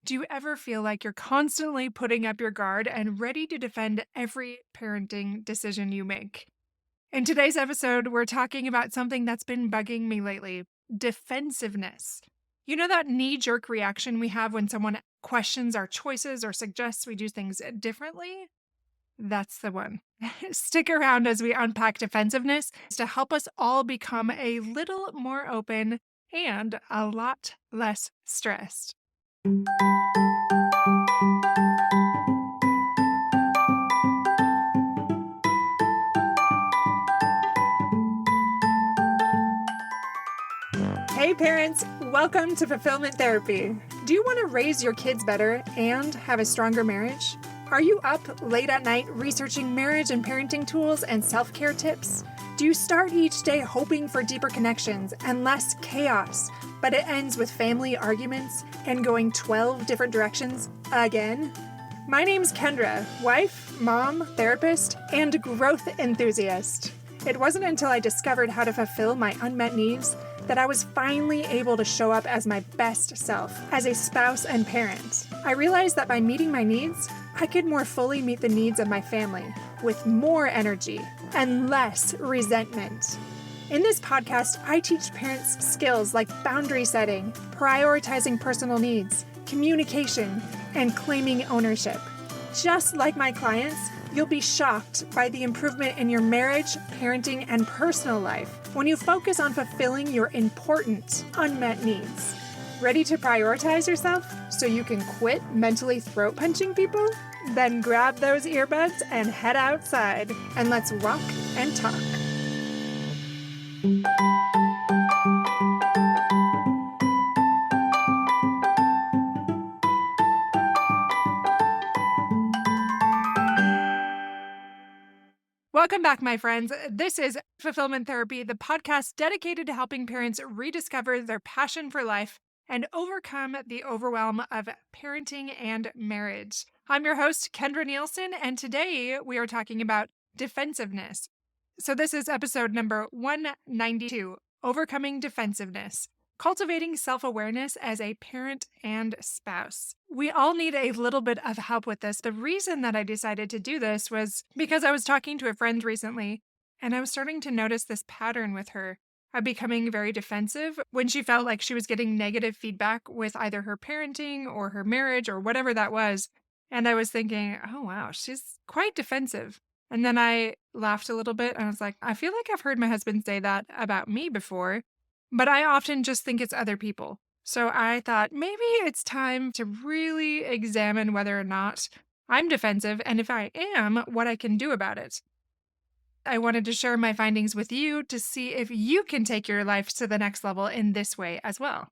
Do you ever feel like you're constantly putting up your guard and ready to defend every parenting decision you make? In today's episode, we're talking about something that's been bugging me lately: defensiveness. You know that knee jerk reaction we have when someone questions our choices or suggests we do things differently? That's the one. Stick around as we unpack defensiveness to help us all become a little more open and a lot less stressed. Hey parents, welcome to Fulfillment Therapy. Do you want to raise your kids better and have a stronger marriage? Are you up late at night researching marriage and parenting tools and self-care tips? Do you start each day hoping for deeper connections and less chaos, but it ends with family arguments and going 12 different directions again? My name's Kendra, wife, mom, therapist, and growth enthusiast. It wasn't until I discovered how to fulfill my unmet needs that I was finally able to show up as my best self as a spouse and parent. I realized that by meeting my needs, I could more fully meet the needs of my family with more energy and less resentment. In this podcast, I teach parents skills like boundary setting, prioritizing personal needs, communication, and claiming ownership. Just like my clients, you'll be shocked by the improvement in your marriage, parenting, and personal life when you focus on fulfilling your important, unmet needs. Ready to prioritize yourself so you can quit mentally throat punching people? Then grab those earbuds and head outside, and let's walk and talk. Welcome back, my friends. This is Fulfillment Therapy, the podcast dedicated to helping parents rediscover their passion for life and overcome the overwhelm of parenting and marriage. I'm your host, Kendra Nielsen, and today we are talking about defensiveness. So this is episode number 192, Overcoming Defensiveness. Cultivating self-awareness as a parent and spouse. We all need a little bit of help with this. The reason that I decided to do this was because I was talking to a friend recently, and I was starting to notice this pattern with her of becoming very defensive when she felt like she was getting negative feedback with either her parenting or her marriage or whatever that was. And I was thinking, oh wow, she's quite defensive. And then I laughed a little bit and I was like, I feel like I've heard my husband say that about me before. But I often just think it's other people. So I thought maybe it's time to really examine whether or not I'm defensive, and if I am, what I can do about it. I wanted to share my findings with you to see if you can take your life to the next level in this way as well.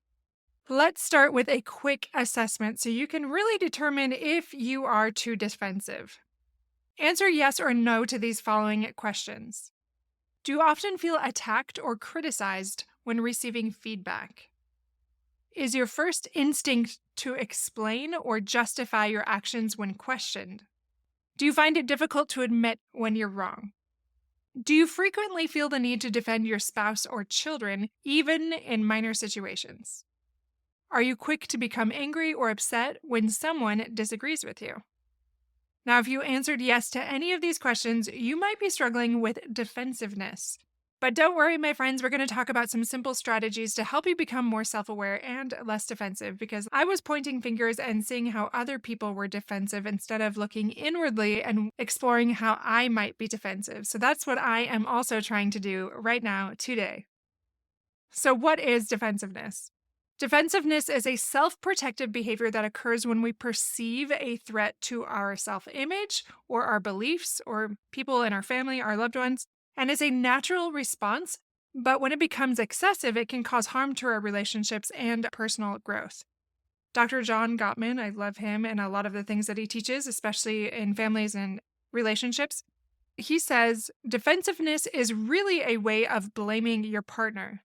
Let's start with a quick assessment so you can really determine if you are too defensive. Answer yes or no to these following questions. Do you often feel attacked or criticized when receiving feedback? Is your first instinct to explain or justify your actions when questioned? Do you find it difficult to admit when you're wrong? Do you frequently feel the need to defend your spouse or children, even in minor situations? Are you quick to become angry or upset when someone disagrees with you? Now, if you answered yes to any of these questions, you might be struggling with defensiveness. But don't worry, my friends, we're going to talk about some simple strategies to help you become more self-aware and less defensive, because I was pointing fingers and seeing how other people were defensive instead of looking inwardly and exploring how I might be defensive. So that's what I am also trying to do right now, today. So what is defensiveness? Defensiveness is a self-protective behavior that occurs when we perceive a threat to our self-image or our beliefs or people in our family, our loved ones, and is a natural response, but when it becomes excessive, it can cause harm to our relationships and personal growth. Dr. John Gottman, I love him and a lot of the things that he teaches, especially in families and relationships. He says, defensiveness is really a way of blaming your partner.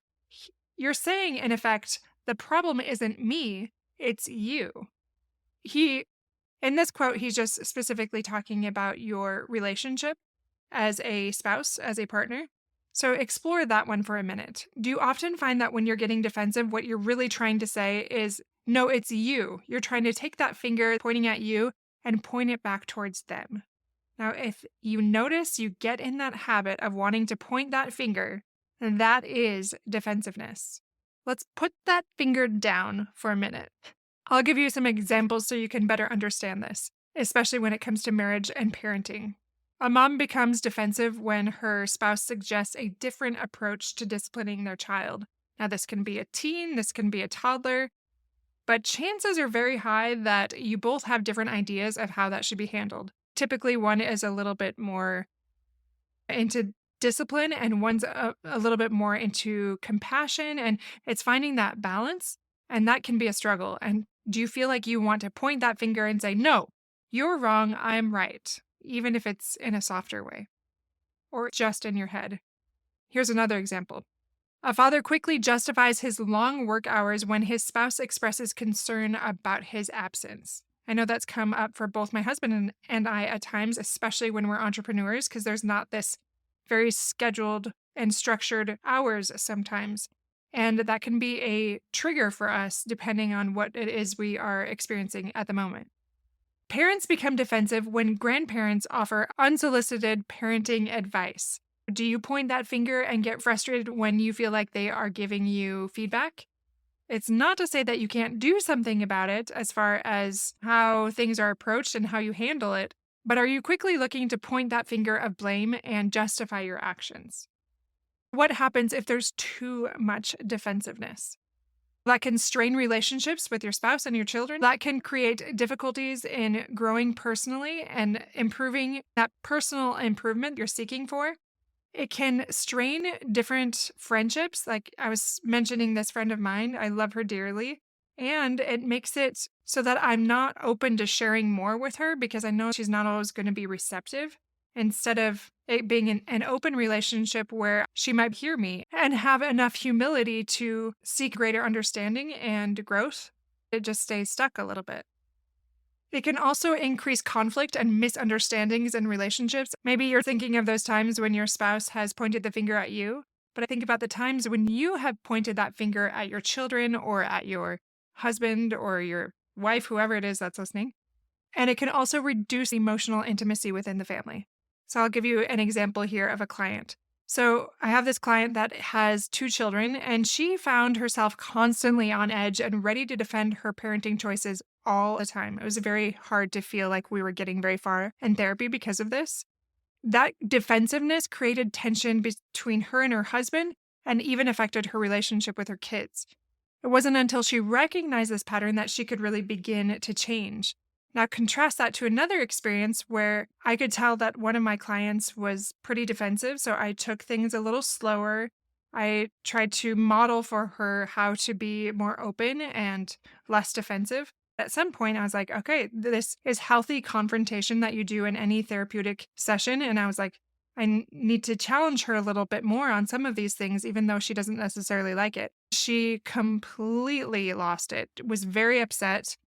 You're saying, in effect, the problem isn't me, it's you. In this quote, he's just specifically talking about your relationship as a spouse, as a partner. So explore that one for a minute. Do you often find that when you're getting defensive, what you're really trying to say is No, it's you. You're trying to take that finger pointing at you and point it back towards them. Now, if you notice you get in that habit of wanting to point that finger, then that is defensiveness. Let's put that finger down for a minute. I'll give you some examples so you can better understand this, especially when it comes to marriage and parenting. A mom becomes defensive when her spouse suggests a different approach to disciplining their child. Now, this can be a teen, this can be a toddler, but chances are very high that you both have different ideas of how that should be handled. Typically, one is a little bit more into discipline and one's a little bit more into compassion. And it's finding that balance. And that can be a struggle. And do you feel like you want to point that finger and say, no, you're wrong, I'm right, even if it's in a softer way or just in your head? Here's another example. A father quickly justifies his long work hours when his spouse expresses concern about his absence. I know that's come up for both my husband and I at times, especially when we're entrepreneurs, because there's not this very scheduled and structured hours sometimes. And that can be a trigger for us depending on what it is we are experiencing at the moment. Parents become defensive when grandparents offer unsolicited parenting advice. Do you point that finger and get frustrated when you feel like they are giving you feedback? It's not to say that you can't do something about it as far as how things are approached and how you handle it, but are you quickly looking to point that finger of blame and justify your actions? What happens if there's too much defensiveness? That can strain relationships with your spouse and your children. That can create difficulties in growing personally and improving that personal improvement you're seeking for. It can strain different friendships. Like I was mentioning this friend of mine, I love her dearly. And it makes it so that I'm not open to sharing more with her because I know she's not always going to be receptive. Instead of it being an open relationship where she might hear me and have enough humility to seek greater understanding and growth, it just stays stuck a little bit. It can also increase conflict and misunderstandings in relationships. Maybe you're thinking of those times when your spouse has pointed the finger at you, but I think about the times when you have pointed that finger at your children or at your husband or your wife, whoever it is that's listening. And it can also reduce emotional intimacy within the family. So I'll give you an example here of a client. So I have this client that has 2 children, and she found herself constantly on edge and ready to defend her parenting choices all the time. It was very hard to feel like we were getting very far in therapy because of this. That defensiveness created tension between her and her husband and even affected her relationship with her kids. It wasn't until she recognized this pattern that she could really begin to change. Now, contrast that to another experience where I could tell that one of my clients was pretty defensive, so I took things a little slower. I tried to model for her how to be more open and less defensive. At some point, I was like, okay, this is healthy confrontation that you do in any therapeutic session. And I was like, need to challenge her a little bit more on some of these things, even though she doesn't necessarily like it. She completely lost it, was very upset,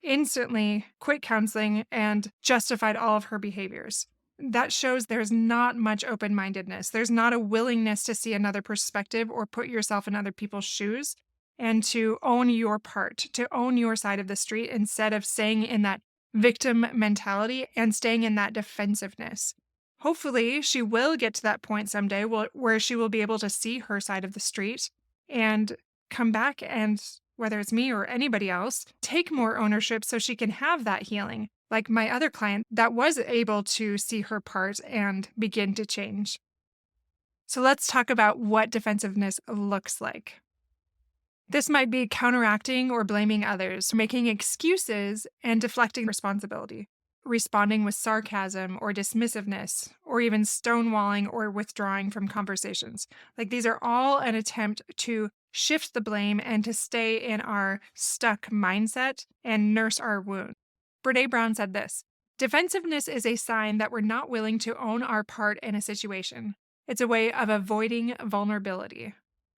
instantly quit counseling, and justified all of her behaviors. That shows there's not much open-mindedness. There's not a willingness to see another perspective or put yourself in other people's shoes and to own your part, to own your side of the street instead of staying in that victim mentality and staying in that defensiveness. Hopefully, she will get to that point someday where she will be able to see her side of the street and come back and, whether it's me or anybody else, take more ownership so she can have that healing. Like my other client that was able to see her part and begin to change. So let's talk about what defensiveness looks like. This might be counteracting or blaming others, making excuses and deflecting responsibility, responding with sarcasm or dismissiveness, or even stonewalling or withdrawing from conversations. Like these are all an attempt to shift the blame and to stay in our stuck mindset and nurse our wound. Brené Brown said this: defensiveness is a sign that we're not willing to own our part in a situation. It's a way of avoiding vulnerability.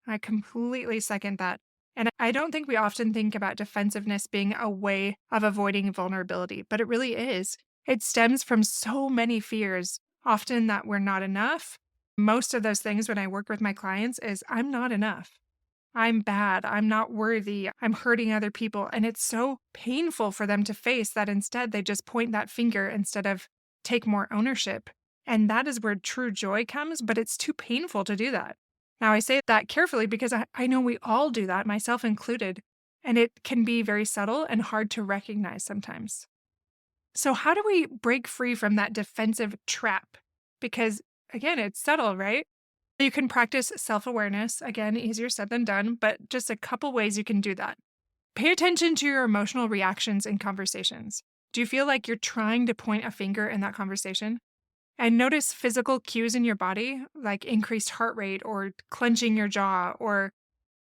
I completely second that. And I don't think we often think about defensiveness being a way of avoiding vulnerability, but it really is. It stems from so many fears, often that we're not enough. Most of those things when I work with my clients is I'm not enough. I'm bad. I'm not worthy. I'm hurting other people. And it's so painful for them to face that instead they just point that finger instead of take more ownership. And that is where true joy comes, but it's too painful to do that. Now, I say that carefully because I know we all do that, myself included. And it can be very subtle and hard to recognize sometimes. So, how do we break free from that defensive trap? Because again, it's subtle, right? You can practice self awareness. Again, easier said than done, but just a couple ways you can do that. Pay attention to your emotional reactions in conversations. Do you feel like you're trying to point a finger in that conversation? And notice physical cues in your body, like increased heart rate or clenching your jaw, or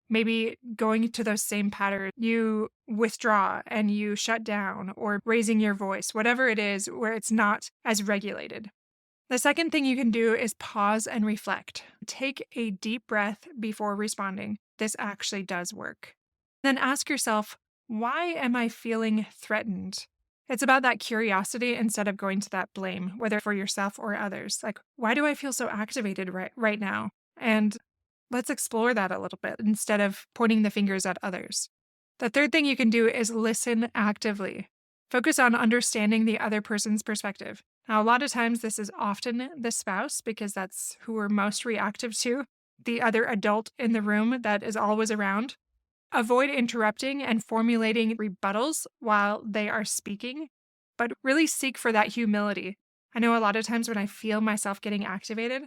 maybe going to those same patterns. You withdraw and you shut down, or raising your voice, whatever it is where it's not as regulated. The second thing you can do is pause and reflect. Take a deep breath before responding. This actually does work. Then ask yourself, why am I feeling threatened? It's about that curiosity instead of going to that blame, whether for yourself or others. Like, why do I feel so activated right now? And let's explore that a little bit instead of pointing the fingers at others. The third thing you can do is listen actively. Focus on understanding the other person's perspective. Now, a lot of times this is often the spouse because that's who we're most reactive to, the other adult in the room that is always around. Avoid interrupting and formulating rebuttals while they are speaking, but really seek for that humility. I know a lot of times when I feel myself getting activated,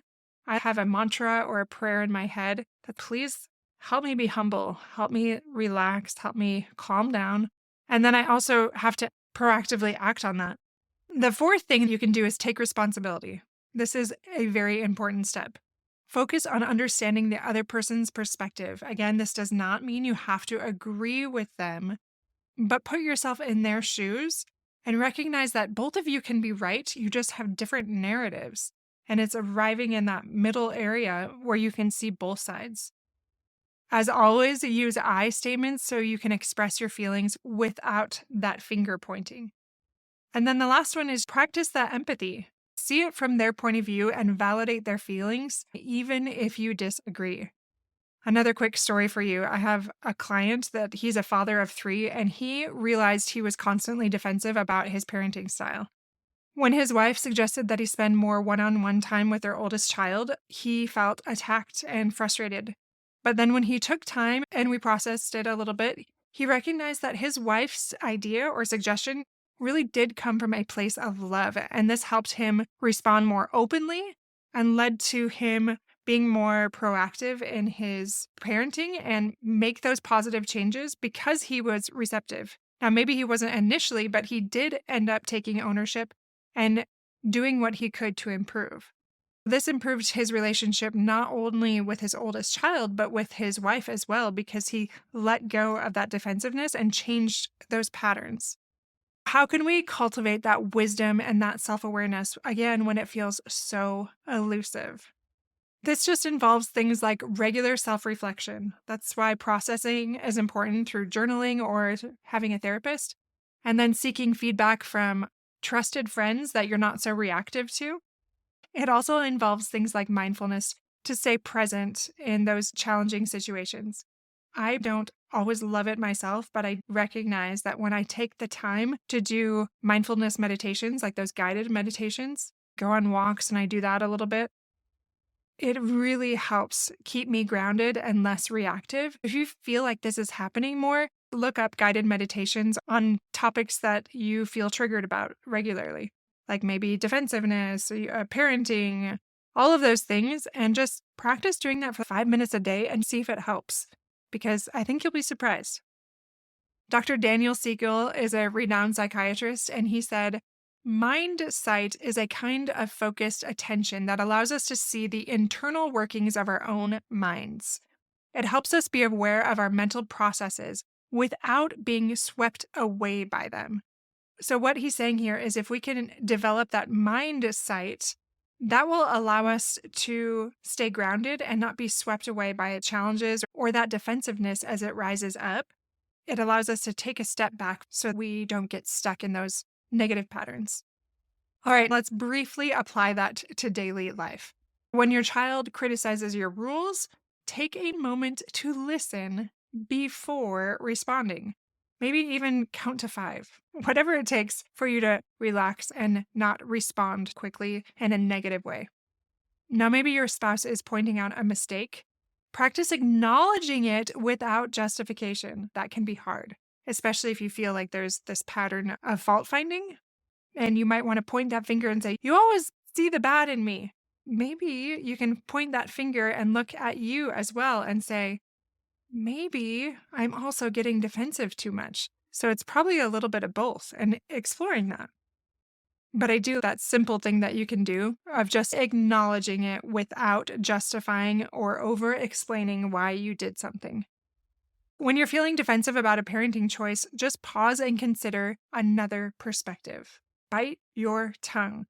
I have a mantra or a prayer in my head that please help me be humble, help me relax, help me calm down. And then I also have to proactively act on that. The fourth thing you can do is take responsibility. This is a very important step. Focus on understanding the other person's perspective. Again, this does not mean you have to agree with them, but put yourself in their shoes and recognize that both of you can be right. You just have different narratives. And it's arriving in that middle area where you can see both sides. As always, use I statements so you can express your feelings without that finger pointing. And then the last one is practice that empathy. See it from their point of view and validate their feelings, even if you disagree. Another quick story for you. I have a client that he's a father of 3, and he realized he was constantly defensive about his parenting style. When his wife suggested that he spend more one-on-one time with their oldest child, he felt attacked and frustrated. But then when he took time and we processed it a little bit, he recognized that his wife's idea or suggestion really did come from a place of love. And this helped him respond more openly and led to him being more proactive in his parenting and make those positive changes because he was receptive. Now, maybe he wasn't initially, but he did end up taking ownership and doing what he could to improve. This improved his relationship not only with his oldest child, but with his wife as well, because he let go of that defensiveness and changed those patterns. How can we cultivate that wisdom and that self-awareness, again, when it feels so elusive? This just involves things like regular self-reflection. That's why processing is important through journaling or having a therapist, and then seeking feedback from trusted friends that you're not so reactive to. It also involves things like mindfulness to stay present in those challenging situations. I don't always love it myself, but I recognize that when I take the time to do mindfulness meditations, like those guided meditations, go on walks and I do that a little bit, it really helps keep me grounded and less reactive. If you feel like this is happening more, look up guided meditations on topics that you feel triggered about regularly, like maybe defensiveness, parenting, all of those things, and just practice doing that for 5 minutes a day and see if it helps, because I think you'll be surprised. Dr. Daniel Siegel is a renowned psychiatrist, and he said, mind sight is a kind of focused attention that allows us to see the internal workings of our own minds. It helps us be aware of our mental processes without being swept away by them. So, what he's saying here is if we can develop that mind sight, that will allow us to stay grounded and not be swept away by challenges or that defensiveness as it rises up. It allows us to take a step back so we don't get stuck in those negative patterns. All right, let's briefly apply that to daily life. When your child criticizes your rules, take a moment to listen before responding. Maybe even count to 5, whatever it takes for you to relax and not respond quickly in a negative way. Now, maybe your spouse is pointing out a mistake. Practice acknowledging it without justification. That can be hard, especially if you feel like there's this pattern of fault finding. And you might want to point that finger and say, "You always see the bad in me." Maybe you can point that finger and look at you as well and say, maybe I'm also getting defensive too much. So it's probably a little bit of both, and exploring that. But I do that simple thing that you can do of just acknowledging it without justifying or over explaining why you did something. When you're feeling defensive about a parenting choice, just pause and consider another perspective. Bite your tongue.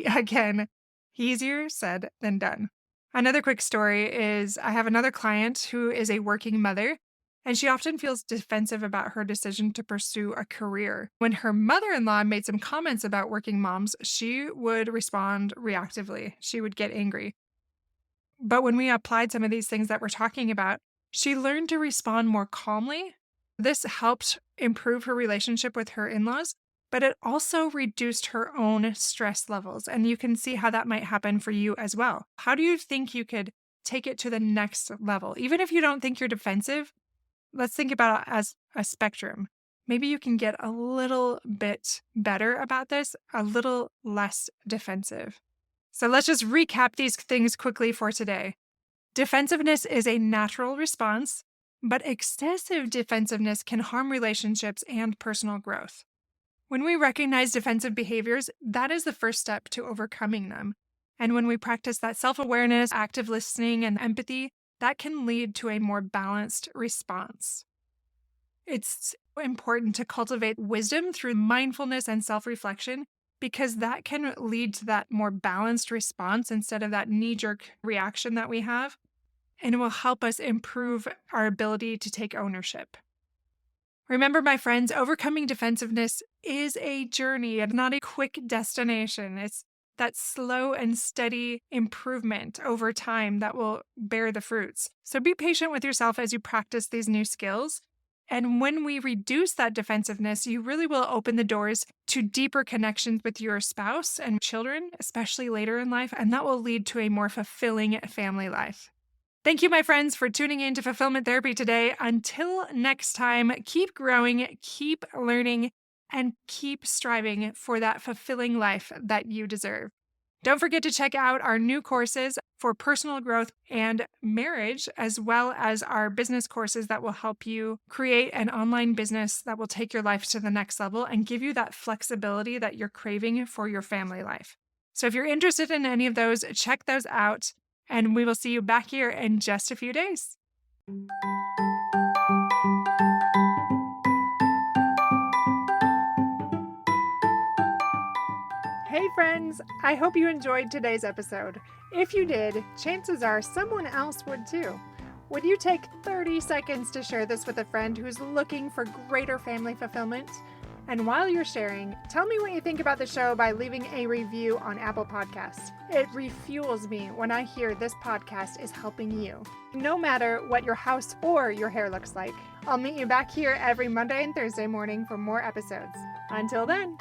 Again, easier said than done. Another quick story is I have another client who is a working mother, and she often feels defensive about her decision to pursue a career. When her mother-in-law made some comments about working moms, she would respond reactively. She would get angry. But when we applied some of these things that we're talking about, she learned to respond more calmly. This helped improve her relationship with her in-laws, but it also reduced her own stress levels. And you can see how that might happen for you as well. How do you think you could take it to the next level? Even if you don't think you're defensive, let's think about it as a spectrum. Maybe you can get a little bit better about this, a little less defensive. So let's just recap these things quickly for today. Defensiveness is a natural response, but excessive defensiveness can harm relationships and personal growth. When we recognize defensive behaviors, that is the first step to overcoming them. And when we practice that self-awareness, active listening, and empathy, that can lead to a more balanced response. It's important to cultivate wisdom through mindfulness and self-reflection, because that can lead to that more balanced response instead of that knee-jerk reaction that we have. And it will help us improve our ability to take ownership. Remember, my friends, overcoming defensiveness is a journey and not a quick destination. It's that slow and steady improvement over time that will bear the fruits. So be patient with yourself as you practice these new skills. And when we reduce that defensiveness, you really will open the doors to deeper connections with your spouse and children, especially later in life, and that will lead to a more fulfilling family life. Thank you, my friends, for tuning in to Fulfillment Therapy today. Until next time, keep growing, keep learning, and keep striving for that fulfilling life that you deserve. Don't forget to check out our new courses for personal growth and marriage, as well as our business courses that will help you create an online business that will take your life to the next level and give you that flexibility that you're craving for your family life. So if you're interested in any of those, check those out. And we will see you back here in just a few days. Hey friends, I hope you enjoyed today's episode. If you did, chances are someone else would too. Would you take 30 seconds to share this with a friend who's looking for greater family fulfillment? And while you're sharing, tell me what you think about the show by leaving a review on Apple Podcasts. It refuels me when I hear this podcast is helping you. No matter what your house or your hair looks like, I'll meet you back here every Monday and Thursday morning for more episodes. Until then.